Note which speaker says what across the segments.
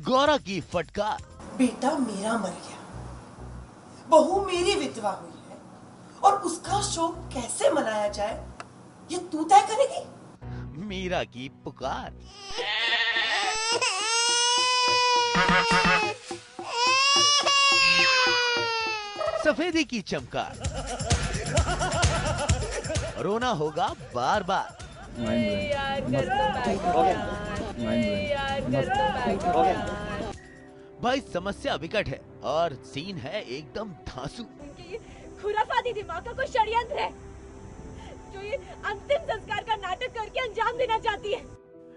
Speaker 1: गौरा की फटकार।
Speaker 2: बेटा मेरा मर गया, बहू मेरी विधवा हुई है, और उसका शोक कैसे मनाया जाए ये तू तय करेगी।
Speaker 1: मीरा की पुकार। सफेदी की चमकार। रोना होगा बार बार। भाई समस्या विकट है और सीन है एकदम धांसू।
Speaker 3: खुराफाती दिमाग का कोई षड्यंत्र है जो ये अंतिम संस्कार का नाटक करके अंजाम देना चाहती है।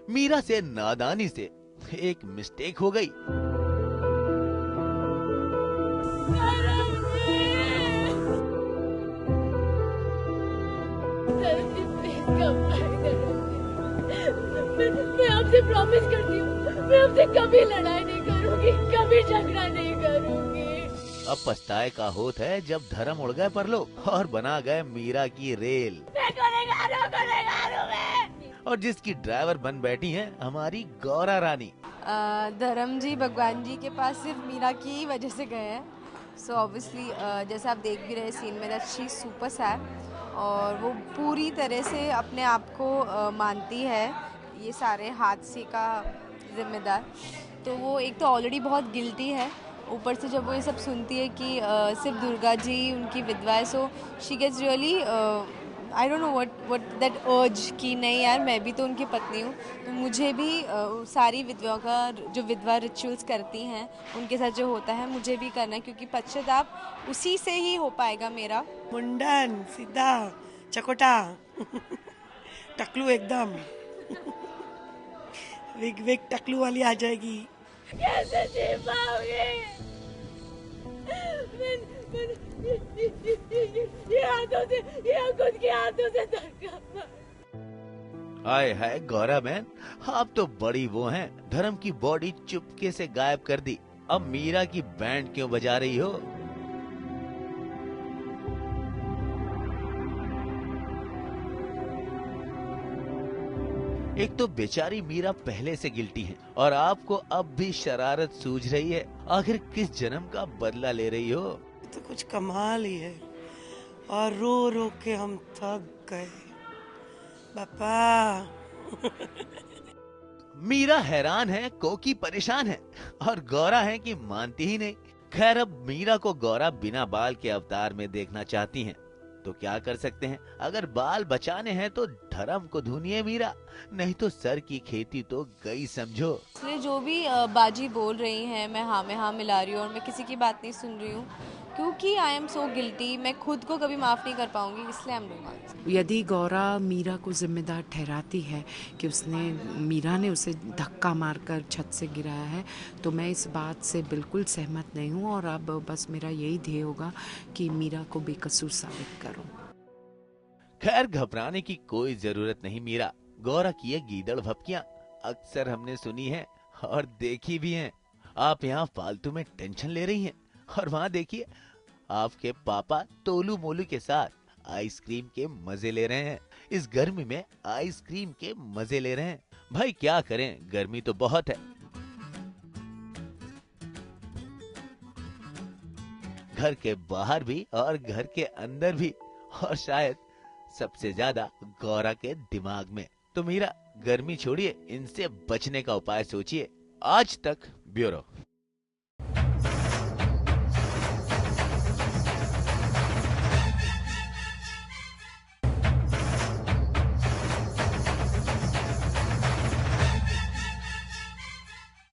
Speaker 1: मीरा से नादानी से एक मिस्टेक हो गई।
Speaker 3: मैं आपसे प्रॉमिस करती हूँ, मैं आपसे कभी लड़ाई नहीं करूंगी, कभी झगड़ा नहीं करूंगी।
Speaker 1: अब पछताए का होत है जब धर्म उड़ गए परलोक और बना गए मीरा की रेल। और जिसकी ड्राइवर बन बैठी है हमारी गौरा रानी।
Speaker 4: धर्म जी भगवान जी के पास सिर्फ मीरा की ही वजह से गए हैं। सो ऑब्वियसली जैसे आप देख भी रहे सीन में, that she is super sad और वो पूरी तरह से अपने आप को मानती है ये सारे हादसे का जिम्मेदार। तो वो एक तो ऑलरेडी बहुत गिल्टी है, ऊपर से जब वो ये सब सुनती है कि सिर्फ दुर्गा जी उनकी विधवा है, so she gets really I don't know what that urge कि नहीं यार मैं भी तो उनकी पत्नी हूँ, तो मुझे भी सारी विधवाओं का जो विधवा रिचुअल्स करती हैं उनके साथ जो होता है मुझे भी करना है, क्योंकि पश्चाताप उसी से ही हो पाएगा मेरा।
Speaker 2: मुंडन सीधा चकोटा टकलू एकदम विग विग टकलू वाली आ जाएगी।
Speaker 3: कैसे जी पाओगे? ये हाथों से, ये खुद के हाथों से धक्का।
Speaker 1: हाय हाय गौरा बहन, आप तो बड़ी वो हैं, धर्म की बॉडी चुपके से गायब कर दी। अब मीरा की बैंड क्यों बजा रही हो? एक तो बेचारी मीरा पहले से गिल्टी है और आपको अब भी शरारत सूझ रही है। आखिर किस जन्म का बदला ले रही हो?
Speaker 2: तो कुछ कमाल ही है, और रो रो के हम थक गए बापा।
Speaker 1: मीरा हैरान है, कोकी परेशान है और गौरा है कि मानती ही नहीं। खैर अब मीरा को गौरा बिना बाल के अवतार में देखना चाहती हैं, तो क्या कर सकते हैं। अगर बाल बचाने हैं तो धर्म को धुनिए मीरा, नहीं तो सर की खेती तो गई समझो।
Speaker 4: इसलिए जो भी बाजी बोल रही हैं मैं हाँ मिला रही हूँ और मैं किसी की बात नहीं सुन रही हूँ, क्योंकि आई एम सो गिल्टी। मैं खुद को कभी माफ़ नहीं कर पाऊंगी, इसलिए आई एम डूइंग।
Speaker 5: यदि गौरा मीरा को जिम्मेदार ठहराती है कि मीरा ने उसे धक्का मारकर छत से गिराया है, तो मैं इस बात से बिल्कुल सहमत नहीं हूँ और अब बस मेरा यही ध्येय होगा कि मीरा को बेकसूर साबित करूँ।
Speaker 1: खैर घबराने की कोई जरूरत नहीं मीरा। गौरा की ये गीदड़ भपकियां अक्सर हमने सुनी है और देखी भी हैं। आप यहाँ फालतू में टेंशन ले रही हैं और वहाँ देखिए आपके पापा तोलू मोलू के साथ आइसक्रीम के मजे ले रहे हैं। इस गर्मी में आइसक्रीम के मजे ले रहे हैं। भाई क्या करें, गर्मी तो बहुत है। घर के बाहर भी और घर के अंदर भी, और शायद सबसे ज्यादा गौरा के दिमाग में। तो मीरा गर्मी छोड़िए, इनसे बचने का उपाय सोचिए। आज तक ब्यूरो।